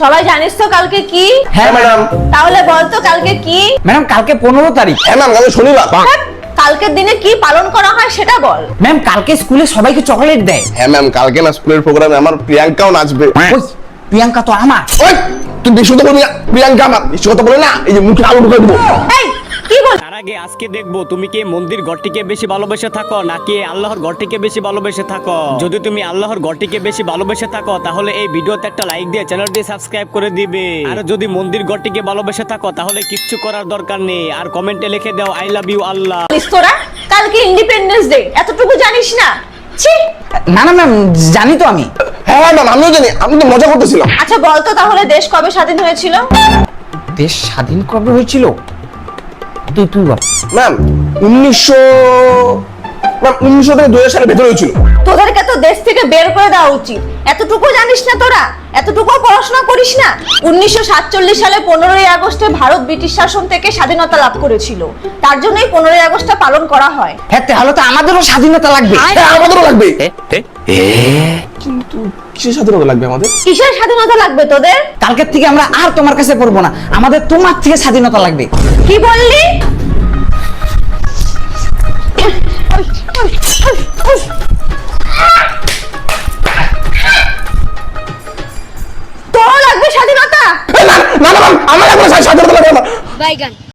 সবাই জানিস তো কালকে কি? হ্যাঁ ম্যাডাম। তাহলে বল তো কালকে কি? ম্যাডাম কালকে 15 তারিখ। হ্যাঁ ম্যাম, কালকে শনিবার। হ্যাঁ, কালকের দিনে কি পালন করা হয় সেটা বল। ম্যাম কালকে স্কুলে সবাইকে চকলেট দেয়। হ্যাঁ ম্যাম, কালকে না স্কুলের প্রোগ্রামে আমার প্রিয়াঙ্কাও নাচবে। ওই প্রিয়াঙ্কা তো আমার। ওই তুই বেশি কথা বলবি না, প্রিয়াঙ্কা আমার। বেশি কথা বলে না, এই যে মুখে আলু ঢুকে দেবো। এই কি বল? তার আগে আজকে দেখবো তুমি কি মন্দির ঘরটিকে বেশি ভালোবেসে থাকো নাকি আল্লাহর ঘরটিকে বেশি ভালোবেসে থাকো। যদি তুমি আল্লাহর ঘরটিকে বেশি ভালোবেসে থাকো তাহলে এই ভিডিওতে একটা লাইক দিয়ে চ্যানেলটি সাবস্ক্রাইব করে দিবে। আর যদি মন্দির ঘরটিকে ভালোবেসে থাকো তাহলে কিচ্ছু করার দরকার নেই, আর কমেন্টে লিখে দাও আই লাভ ইউ আল্লাহ। তোরা কালকে ইন্ডিপেন্ডেন্স ডে, এতটুকু জানিস না? ছি। না না ম্যাম, জানি তো আমি। হ্যাঁ ম্যাম, আমিও জানি, আমি তো মজা করতেছিলাম। আচ্ছা বল তো তাহলে দেশ কবে স্বাধীন হয়েছিল? দেশ স্বাধীন কবে হয়েছিল? তুই বল। ম্যাম 1900 থেকে 2000 সালের ভেতরে হয়েছিল। তোদেরকে তো দেশ থেকে বের করে দেওয়া উচিত। এতটুকু জানিস না তোরা? এতটুকু পড়াশোনা করিস না? 1947 সালে 15ই আগস্টে ভারত ব্রিটিশ শাসন থেকে স্বাধীনতা লাভ করেছিল। তার জন্যই 15ই আগস্টটা পালন করা হয়। হ্যাঁ তাহলে তো আমাদেরও স্বাধীনতা লাগবে। হ্যাঁ আমাদেরও লাগবে। কিন্তু কিসের স্বাধীনতা লাগবে আমাদের? কিসের স্বাধীনতা লাগবে তোদের? কালকের থেকে আমরা আর তোমার কাছে পড়বো না, আমাদের তোমার থেকে স্বাধীনতা লাগবে। কি বললি? তোর লাগবে স্বাধীনতা? না না ম্যাম, আমার লাগবে না, স্বাধীনতা লাগবে না। বাইগান।